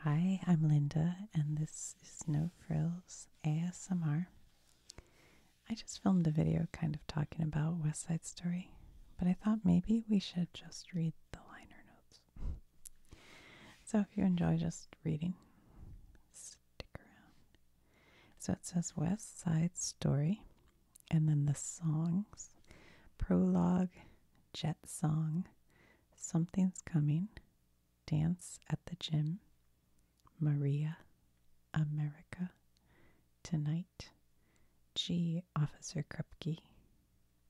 Hi, I'm Linda, and this is No Frills ASMR. I just filmed a video kind of talking about West Side Story, but I thought maybe we should just read the liner notes. So if you enjoy just reading, stick around. So it says West Side Story, and then the songs: Prologue, Jet Song, Something's Coming, Dance at the Gym, Maria, America, Tonight, Gee, Officer Krupke,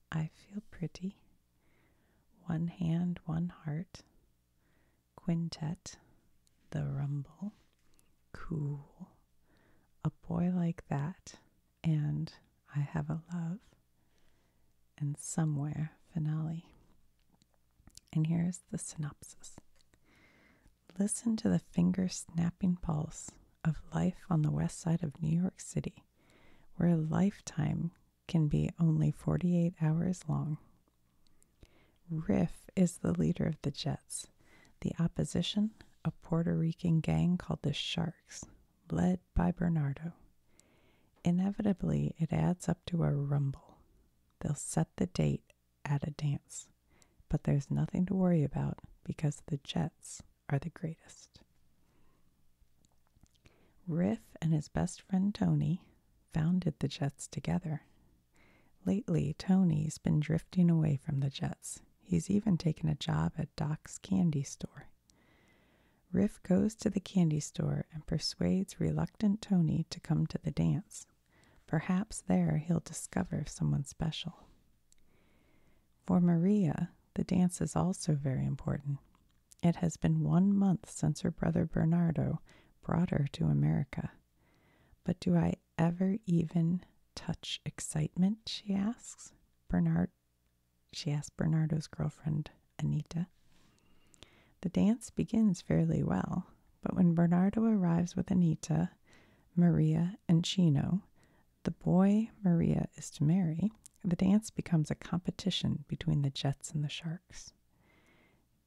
I Feel Pretty, One Hand, One Heart, Quintet, The Rumble, Cool, A Boy Like That, and I Have a Love, and Somewhere finale. And here's the synopsis. Listen to the finger-snapping pulse of life on the west side of New York City, where a lifetime can be only 48 hours long. Riff is the leader of the Jets. The opposition, a Puerto Rican gang called the Sharks, led by Bernardo. Inevitably, it adds up to a rumble. They'll set the date at a dance, but there's nothing to worry about because the Jets are the greatest. Riff and his best friend Tony founded the Jets together. Lately, Tony's been drifting away from the Jets. He's even taken a job at Doc's candy store. Riff goes to the candy store and persuades reluctant Tony to come to the dance. Perhaps there he'll discover someone special. For Maria, the dance is also very important. It has been 1 month since her brother Bernardo brought her to America. But do I ever even touch excitement, she asks. She asks Bernardo's girlfriend, Anita. The dance begins fairly well, but when Bernardo arrives with Anita, Maria, and Chino, the boy Maria is to marry, the dance becomes a competition between the Jets and the Sharks.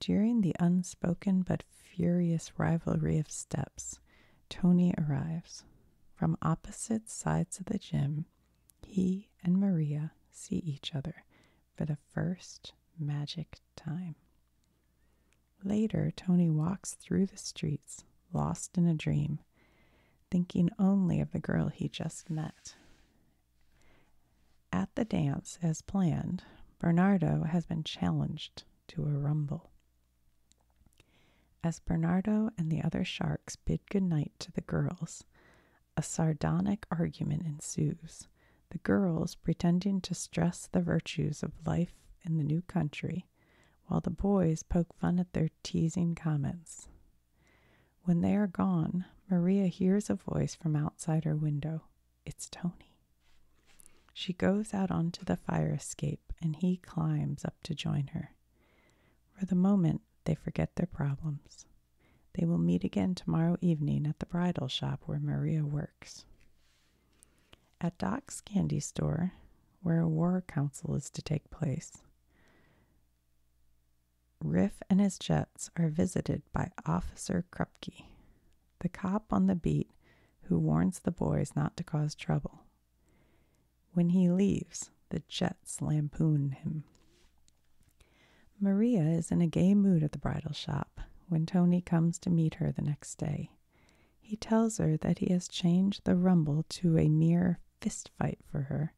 During the unspoken but furious rivalry of steps, Tony arrives. From opposite sides of the gym, he and Maria see each other for the first magic time. Later, Tony walks through the streets, lost in a dream, thinking only of the girl he just met. At the dance, as planned, Bernardo has been challenged to a rumble. As Bernardo and the other Sharks bid goodnight to the girls, a sardonic argument ensues, the girls pretending to stress the virtues of life in the new country, while the boys poke fun at their teasing comments. When they are gone, Maria hears a voice from outside her window. It's Tony. She goes out onto the fire escape, and he climbs up to join her. For the moment, they forget their problems. They will meet again tomorrow evening at the bridal shop where Maria works. At Doc's candy store, where a war council is to take place, Riff and his Jets are visited by Officer Krupke, the cop on the beat who warns the boys not to cause trouble. When he leaves, the Jets lampoon him. Maria is in a gay mood at the bridal shop when Tony comes to meet her the next day. He tells her that he has changed the rumble to a mere fist fight for her,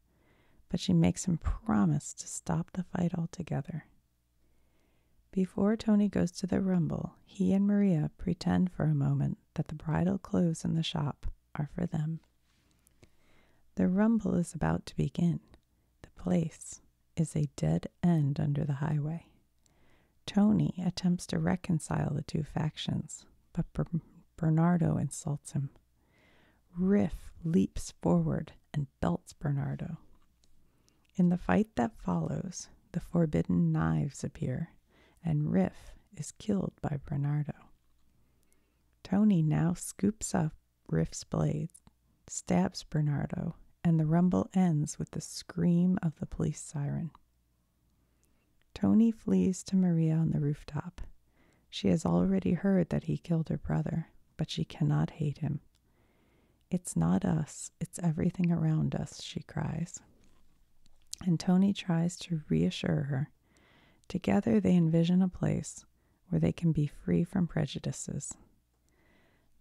but she makes him promise to stop the fight altogether. Before Tony goes to the rumble, he and Maria pretend for a moment that the bridal clothes in the shop are for them. The rumble is about to begin. The place is a dead end under the highway. Tony attempts to reconcile the two factions, but Bernardo insults him. Riff leaps forward and belts Bernardo. In the fight that follows, the forbidden knives appear, and Riff is killed by Bernardo. Tony now scoops up Riff's blade, stabs Bernardo, and the rumble ends with the scream of the police siren. Tony flees to Maria on the rooftop. She has already heard that he killed her brother, but she cannot hate him. "It's not us, it's everything around us," she cries. And Tony tries to reassure her. Together they envision a place where they can be free from prejudices.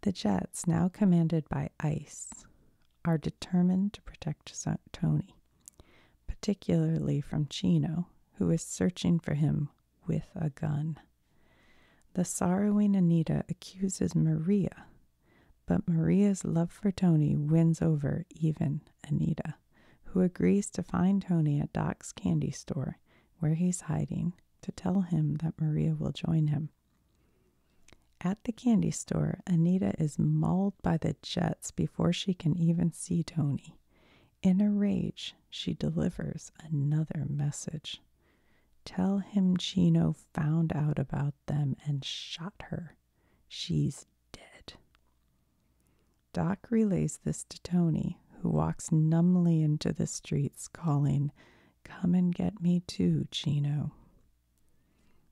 The Jets, now commanded by ICE, are determined to protect Tony, particularly from Chino, who is searching for him with a gun. The sorrowing Anita accuses Maria, but Maria's love for Tony wins over even Anita, who agrees to find Tony at Doc's candy store, where he's hiding, to tell him that Maria will join him. At the candy store, Anita is mauled by the Jets before she can even see Tony. In a rage, she delivers another message. Tell him Chino found out about them and shot her. She's dead. Doc relays this to Tony, who walks numbly into the streets calling, "Come and get me too, Chino."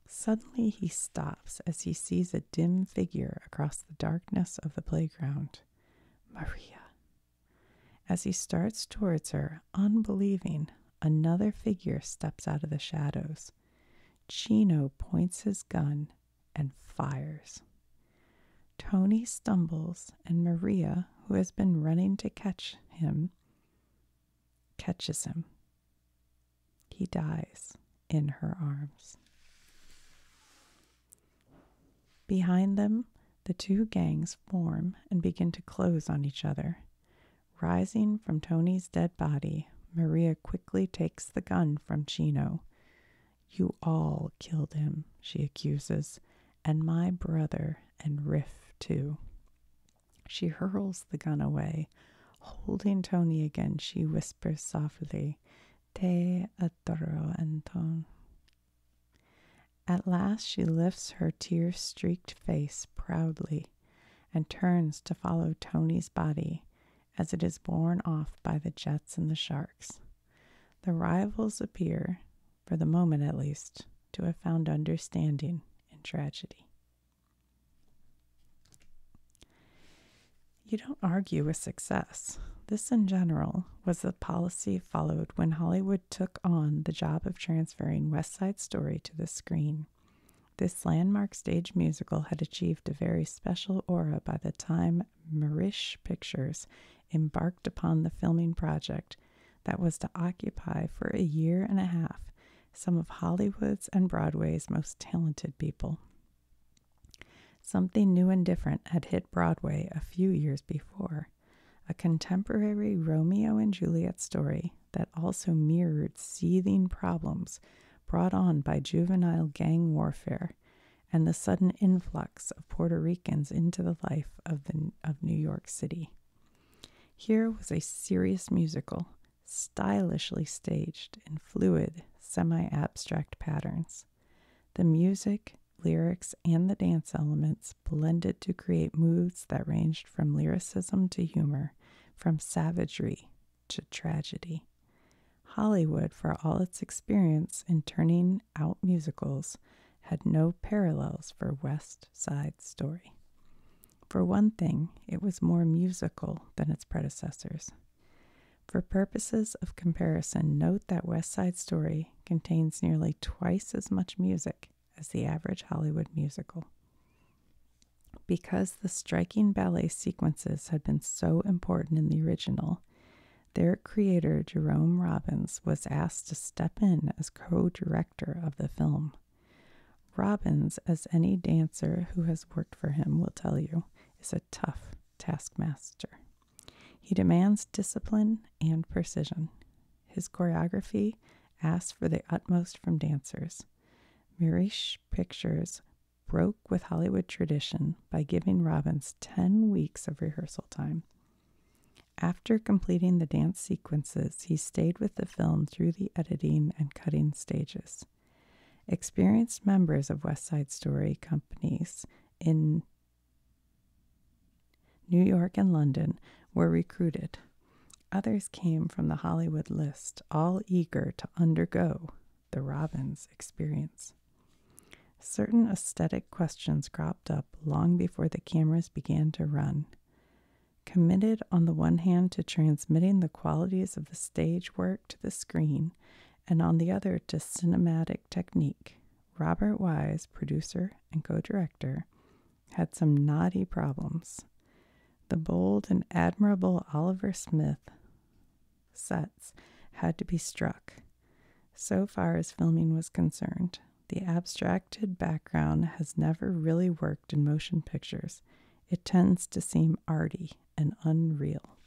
Suddenly he stops as he sees a dim figure across the darkness of the playground. Maria. As he starts towards her, unbelieving, another figure steps out of the shadows. Chino points his gun and fires. Tony stumbles, and Maria, who has been running to catch him, catches him. He dies in her arms. Behind them, the two gangs form and begin to close on each other. Rising from Tony's dead body, Maria quickly takes the gun from Chino. "You all killed him," she accuses, "and my brother and Riff too." She hurls the gun away. Holding Tony again, she whispers softly, "Te adoro, Anton." At last she lifts her tear-streaked face proudly and turns to follow Tony's body as it is borne off by the Jets and the Sharks. The rivals appear, for the moment at least, to have found understanding in tragedy. You don't argue with success. This, in general, was the policy followed when Hollywood took on the job of transferring West Side Story to the screen. This landmark stage musical had achieved a very special aura by the time Mirisch Pictures embarked upon the filming project that was to occupy for a year and a half some of Hollywood's and Broadway's most talented people. Something new and different had hit Broadway a few years before, a contemporary Romeo and Juliet story that also mirrored seething problems brought on by juvenile gang warfare and the sudden influx of Puerto Ricans into the life of New York City. Here was a serious musical, stylishly staged in fluid, semi-abstract patterns. The music, lyrics, and the dance elements blended to create moods that ranged from lyricism to humor, from savagery to tragedy. Hollywood, for all its experience in turning out musicals, had no parallels for West Side Story. For one thing, it was more musical than its predecessors. For purposes of comparison, note that West Side Story contains nearly twice as much music as the average Hollywood musical. Because the striking ballet sequences had been so important in the original, their creator, Jerome Robbins, was asked to step in as co-director of the film. Robbins, as any dancer who has worked for him will tell you, is a tough taskmaster. He demands discipline and precision. His choreography asks for the utmost from dancers. Mirisch Pictures broke with Hollywood tradition by giving Robbins 10 weeks of rehearsal time. After completing the dance sequences, he stayed with the film through the editing and cutting stages. Experienced members of West Side Story companies in New York and London were recruited. Others came from the Hollywood list, all eager to undergo the Robbins experience. certain aesthetic questions cropped up long before the cameras began to run. Committed on the one hand to transmitting the qualities of the stage work to the screen, and on the other to cinematic technique, Robert Wise, producer and co-director, had some knotty problems. The bold and admirable Oliver Smith sets had to be struck. So far as filming was concerned, the abstracted background has never really worked in motion pictures. It tends to seem arty and unreal.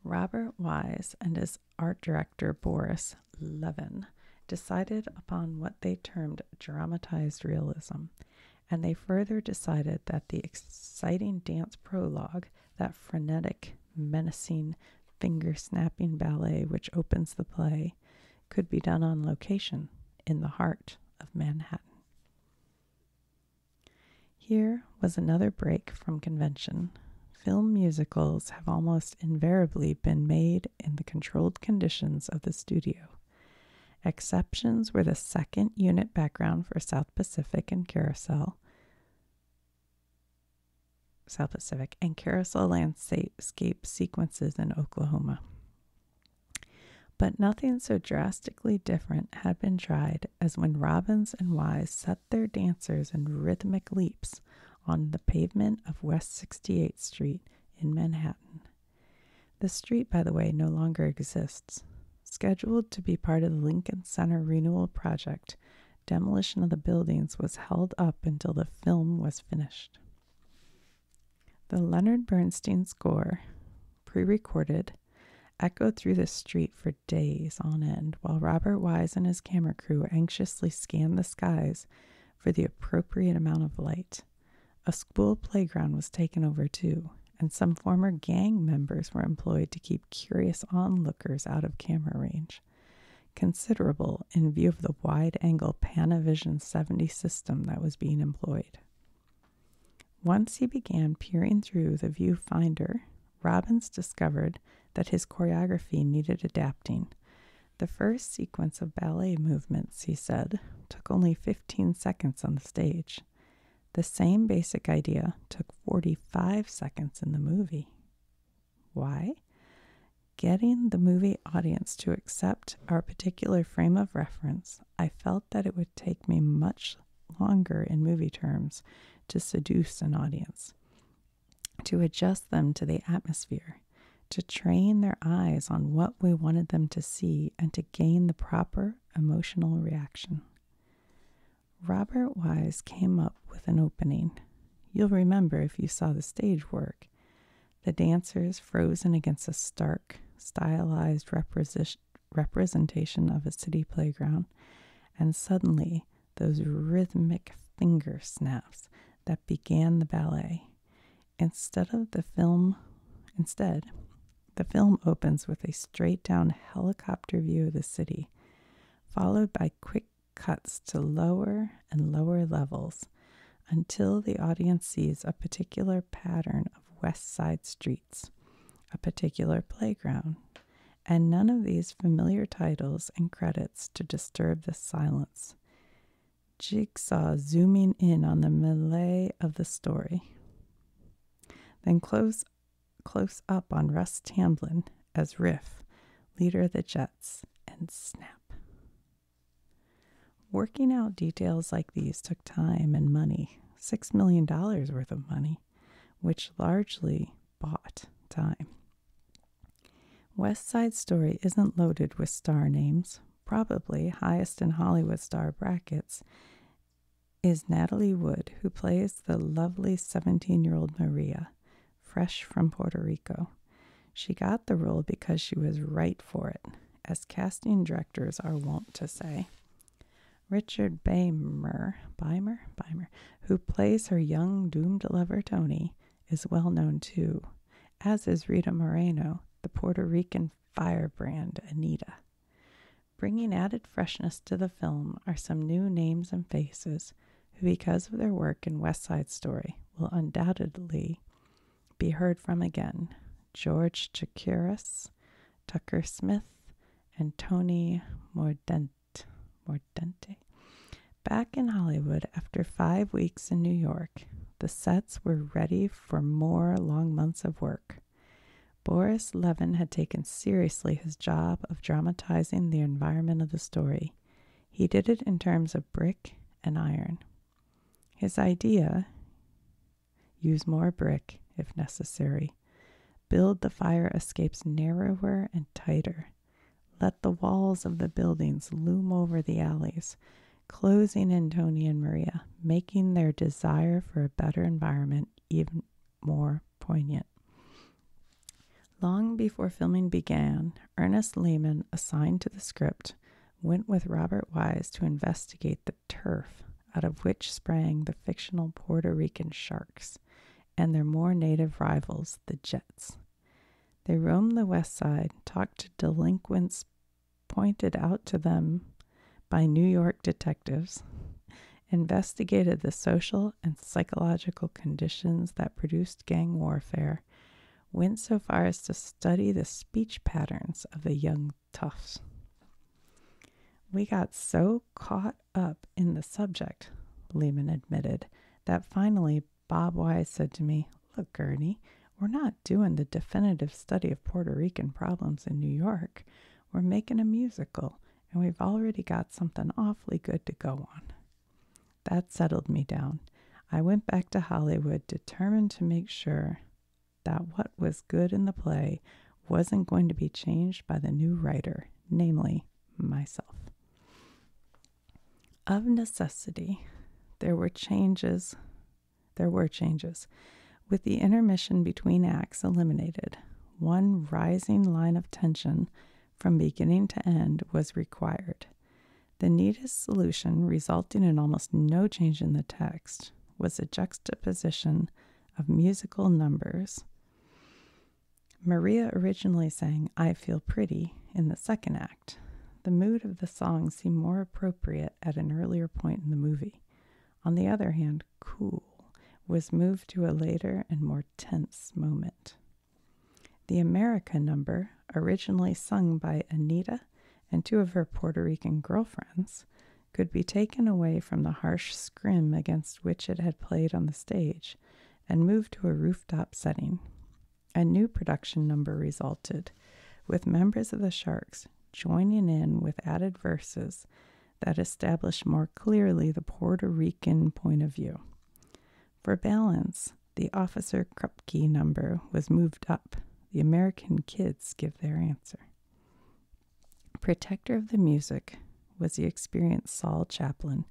Robert Wise and his art director Boris Levin decided upon what they termed dramatized realism, and they further decided that the exciting dance prologue, that frenetic, menacing, finger-snapping ballet which opens the play, could be done on location in the heart of Manhattan. Here was another break from convention. Film musicals have almost invariably been made in the controlled conditions of the studio. Exceptions were the second unit background for South Pacific and Carousel landscape sequences in Oklahoma. But nothing so drastically different had been tried as when Robbins and Wise set their dancers in rhythmic leaps on the pavement of West 68th Street in Manhattan. The street, by the way, no longer exists. Scheduled to be part of the Lincoln Center renewal project, demolition of the buildings was held up until the film was finished. The Leonard Bernstein score, pre-recorded, echoed through the street for days on end, while Robert Wise and his camera crew anxiously scanned the skies for the appropriate amount of light. A school playground was taken over too, and some former gang members were employed to keep curious onlookers out of camera range. Considerable in view of the wide-angle Panavision 70 system that was being employed. Once he began peering through the viewfinder, Robbins discovered that his choreography needed adapting. The first sequence of ballet movements, he said, took only 15 seconds on the stage. The same basic idea took 45 seconds in the movie. Why? Getting the movie audience to accept our particular frame of reference, I felt that it would take me much longer in movie terms to seduce an audience, to adjust them to the atmosphere, to train their eyes on what we wanted them to see, and to gain the proper emotional reaction. Robert Wise came up with an opening. You'll remember if you saw the stage work. The dancers frozen against a stark, stylized representation of a city playground, and suddenly those rhythmic finger snaps that began the ballet. Instead, the film opens with a straight-down helicopter view of the city, followed by quick cuts to lower and lower levels until the audience sees a particular pattern of West Side streets, a particular playground, and none of these familiar titles and credits to disturb the silence. Jigsaw zooming in on the melee of the story. Then close up on Russ Tamblyn as Riff, leader of the Jets, and snap. Working out details like these took time and money, $6 million worth of money, which largely bought time. West Side Story isn't loaded with star names. Probably highest in Hollywood star brackets is Natalie Wood, who plays the lovely 17-year-old Maria, fresh from Puerto Rico. She got the role because she was right for it, as casting directors are wont to say. Richard Beymer, who plays her young doomed lover Tony, is well known too, as is Rita Moreno, the Puerto Rican firebrand Anita. Bringing added freshness to the film are some new names and faces who, because of their work in West Side Story, will undoubtedly be heard from again. George Chakiris, Tucker Smith, and Tony Mordente. Back in Hollywood, after 5 weeks in New York, the sets were ready for more long months of work. Boris Levin had taken seriously his job of dramatizing the environment of the story. He did it in terms of brick and iron. His idea: use more brick if necessary. Build the fire escapes narrower and tighter. Let the walls of the buildings loom over the alleys, closing in Tony and Maria, making their desire for a better environment even more poignant. Long before filming began, Ernest Lehman, assigned to the script, went with Robert Wise to investigate the turf out of which sprang the fictional Puerto Rican Sharks and their more native rivals, the Jets. They roamed the West Side, talked to delinquents pointed out to them by New York detectives, investigated the social and psychological conditions that produced gang warfare, went so far as to study the speech patterns of the young toughs. We got so caught up in the subject, Lehman admitted, that finally Bob Wise said to me, "Look, Gurney, we're not doing the definitive study of Puerto Rican problems in New York. We're making a musical, and we've already got something awfully good to go on." That settled me down. I went back to Hollywood determined to make sure that what was good in the play wasn't going to be changed by the new writer, namely myself. Of necessity, there were changes. With the intermission between acts eliminated, one rising line of tension from beginning to end was required. The neatest solution, resulting in almost no change in the text, was a juxtaposition of musical numbers. Maria originally sang "I Feel Pretty" in the second act. The mood of the song seemed more appropriate at an earlier point in the movie. On the other hand, "Cool" was moved to a later and more tense moment. The America number, originally sung by Anita and 2 of her Puerto Rican girlfriends, could be taken away from the harsh scrim against which it had played on the stage and moved to a rooftop setting. A new production number resulted, with members of the Sharks joining in with added verses that established more clearly the Puerto Rican point of view. For balance, the Officer Krupke number was moved up. The American kids give their answer. Protector of the music was the experienced Saul Chaplin,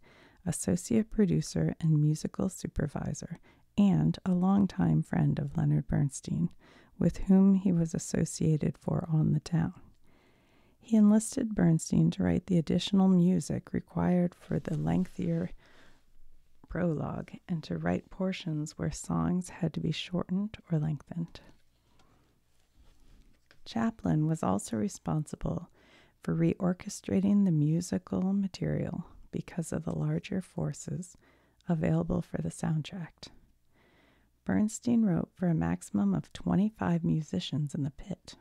associate producer and musical supervisor, and a longtime friend of Leonard Bernstein, with whom he was associated for On the Town. He enlisted Bernstein to write the additional music required for the lengthier prologue and to write portions where songs had to be shortened or lengthened. Chaplin was also responsible for reorchestrating the musical material because of the larger forces available for the soundtrack. Bernstein wrote for a maximum of 25 musicians in the pit.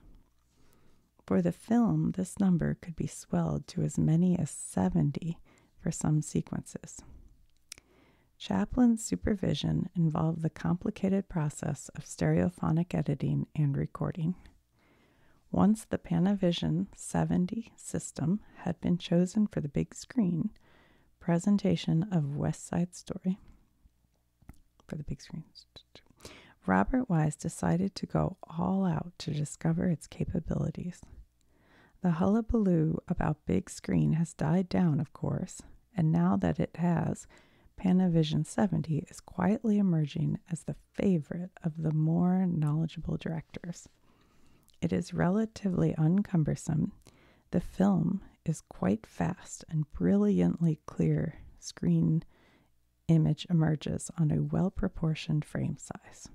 For the film, this number could be swelled to as many as 70 for some sequences. Chaplin's supervision involved the complicated process of stereophonic editing and recording. Once the Panavision 70 system had been chosen for the big screen, presentation of West Side Story for the big screen, Robert Wise decided to go all out to discover its capabilities. The hullabaloo about big screen has died down, of course, and now that it has, Panavision 70 is quietly emerging as the favorite of the more knowledgeable directors. It is relatively uncumbersome. The film is quite fast and brilliantly clear screen image emerges on a well-proportioned frame size.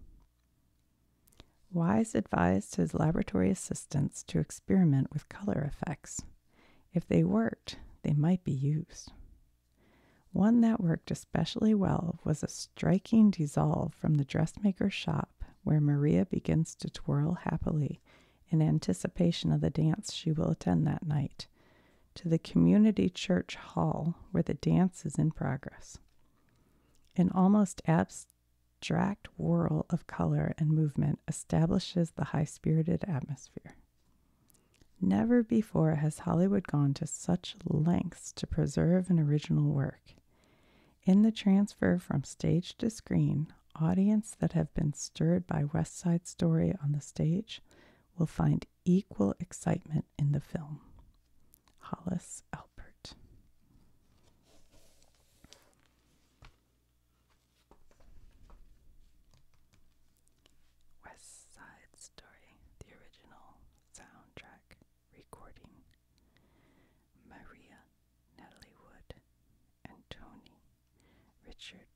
Wise advised his laboratory assistants to experiment with color effects. If they worked, they might be used. One that worked especially well was a striking dissolve from the dressmaker's shop where Maria begins to twirl happily in anticipation of the dance she will attend that night. to the community church hall where the dance is in progress. An almost abstract whirl of color and movement establishes the high-spirited atmosphere. Never before has Hollywood gone to such lengths to preserve an original work. In the transfer from stage to screen, audience that have been stirred by West Side Story on the stage will find equal excitement in the film. Hollis Albert. West Side Story, the original soundtrack recording. Maria, Natalie Wood, and Tony, Richard